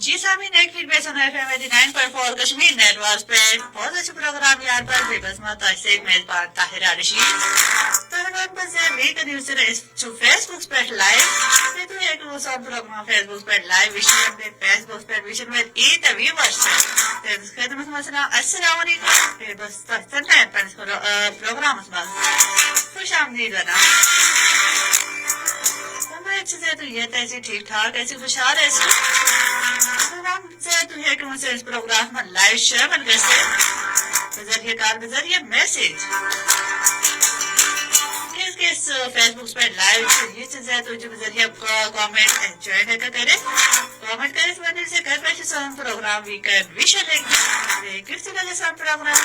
جی سامعین ایک فیڈ بیس سنا FM 89.4 کشمیر نیٹ ورک پہ بہت اچھے پروگرام یاربل بے بسمت سے میزبان طاہرہ رشید طاہرہ بس می کنیوز چو فیس بک پہ لائیو تو ایک روز اور پروگرام فیس بک پہ لائیو ویژن پہ فیس بک پہ ویژن میں ای ویورز خدمت مثلا السلام علیکم بس تسنہ پروگرام خوش آمدید بنا اچھے سے تو یہ ایسی ٹھیک ٹھاک ایسی خوشحال ایسی تو ہے کہ مجھے اس پروگرام میں لائیو شامل کیسے بذریعہ کار بذریعہ میسیج کس فیس بک پہ لائیو یہ چیزیں تو جو بذریعہ کامنٹ انجوائے ہے کرے کامنٹ کرے اس وجہ سے گھر بیٹھے سون پروگرام ویکینڈ ویشن لیں کس طرح سے پروگرام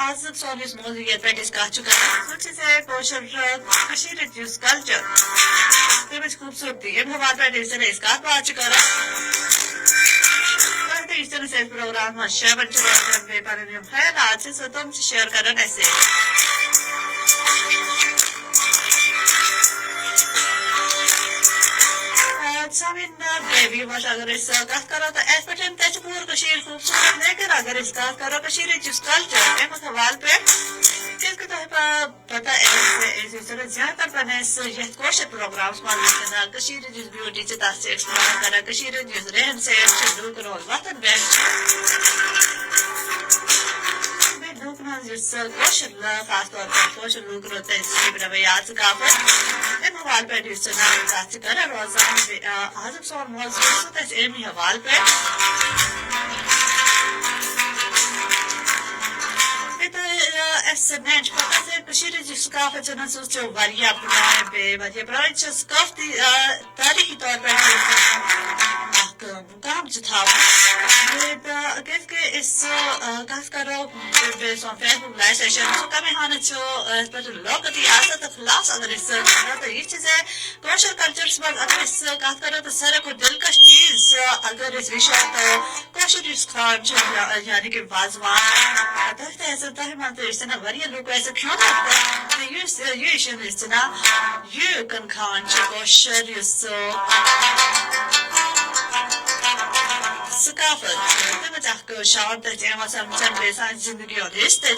آزاد سالس موضوعیت پہ ڈسکس چکا سوچ سے کوشر کشمیر جس کلچر تمہیں خوبصورتی ام حوالے پہ ڈسکس اس کا بات چکا اس طرح سے پروگرام میں شامل چکا پڑھنے خیالات سے تم سے شیئر کرنا ایسے سامعین بیبی مش اگر اس کت کرو تو اس پہ پور کشیر خوبصورت لیکن اگر اس کت کرو کشیر جس کلچر ام حوالے پہ کس کو پتہ اس طرح زیادہ تر پہ یہ کوشش پروگرامس میں کشیر جس بیوٹی سے تس ایکسپلور کرا کشیر جس رہن سہن لوک روز وطن بیٹھ کوشر خاص طور پر کوشر لوگ روتے ہیں روایات ثقافت ام حوالے پہ ڈسکس کرا روزانہ اعظم سور موضوع امی حوالے پہ کشمیر کی ثقافت ثقافتی تاریخی طور پر مقام اس کت کرو فیس بک لائیو سیشن کم لوکت آزاد خلاص اگر اس یہ چیزیں کوشر کلچرس میں اگر اس کت کرو تو سارے کو دلکش چیز اگر اس وشو تو کوشر اس خان یعنی کہ واضوان تحت ایسا تحمان تو اس طرح وریہ لوگ ایسا کیوں کرتا یہ اشن اس طرح یہ کن خان کوشر اس ثقافت تم تک شاعر تک چند بیسان زندگی اور رشتے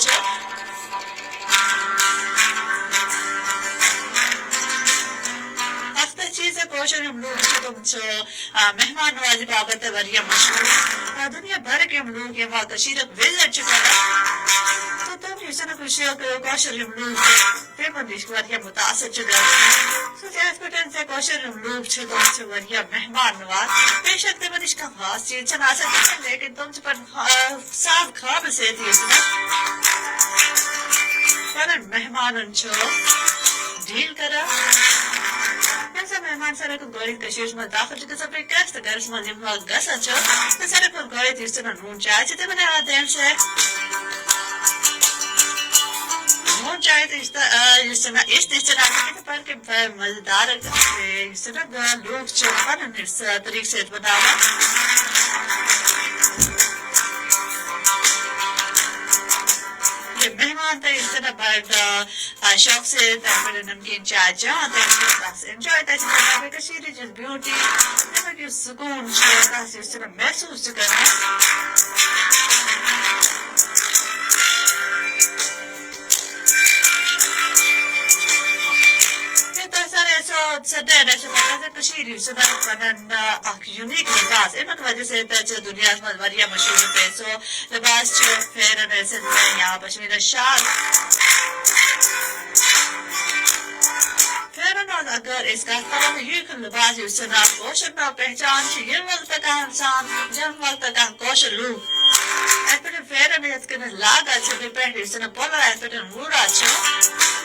چیزیں کوشر ہم لوگ مہمان نوازی بابت وریہ مشہور دنیا بھر کے ہم لوگ یہ وہاں کشیر وزٹ چکا تو تم یہ سنہ خوشی کوشر ہم لوگ پیمندیش وریہ متاثر چکا سوچے اسپیٹن سے کوشر ہم لوگ چھو وریہ مہمان نواز بے شک تمہنیش کا خاص چیز چنا سکتے لیکن تم پر صاحب خواب سے تھی اس میں مہمان چھو ڈیل کرا مہمان سارے کو گوڑی کشیر میں داخل چکا سب ایک کس تک گرس میں نمہ گسا چو تو سارے کو گوڑی تیس طرح نون چاہے چھتے بنے آدھین سے نون چاہے تو اس طرح آگے پر کے مزدار اس طرح لوگ چھوڑا اس طریق سے بناوا مہمان تھا اس طرح بڑا شوق سے تیرے نمکین چائے جہاں تیرے پاس انجوائے تیرے بناوے کشیر جس بیوٹی نمکی سکون چھوڑا اس طرح محسوس کرنا سدے کشیری بنن یونیک لباس امک وجہ سے دنیا میں وریہ مشہور پیسو لباس پھیرن یہاں کشمیر شال پھیرن اگر اس کا یہ لباس اس سے کوشر نہ پہچان یہ وقت کا انسان جن وقت کا کوشر لوگ ایپٹن پھیرن اس کے لاگا چھے پہنی اس نے بولا ایپٹن مورا چھو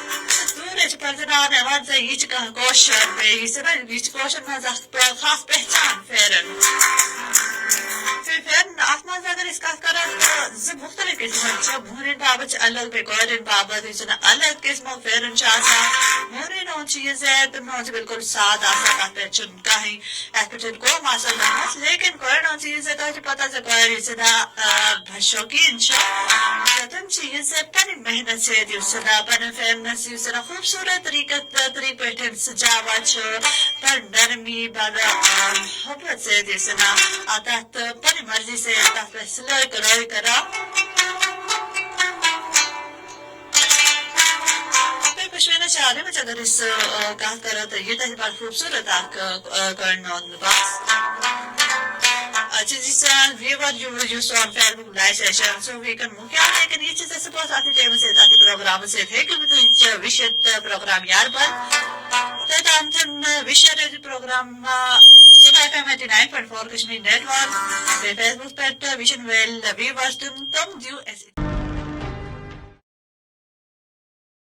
پرزنان امان سے یہ چکا کوشر پہ یہ سنا یہ کوشر میں خاص پہچان پھیرن دین اتھ اگر اس کت کران ز مختلف قسم مہرین بابت الگ بے کورین بابت الگ قسمو پھیرن مہرین ہند چیز ہے تم بالکل ساد آسان ات پہ کہیں ات پہ کوم آسان لیکن کورن ہند چیز ہے تو پتہ سے کور شوقین تم چیز پنہ محنت سے پنہ فیمنس خوبصورت طریقہ پہ سجاوا پر نرمی بڑا محبت سے تحت پنہ مرضی سے تحت پہ سلائی کڑھائی کرا پشمینہ شالے میں اگر اس کات کرو تو یہ تھی بڑا خوبصورت کرنا لباس viewer you use on Facebook live session so we can move on لیکن یہ چیز سے بہت آتی ٹیم سے آتی پروگرام سے ہے کہ تو وشد پروگرام یاربل تم تم وشد پروگرام سنا FM 89.4 Kashmir network Facebook پر ویژن ویل ویورز تم دیو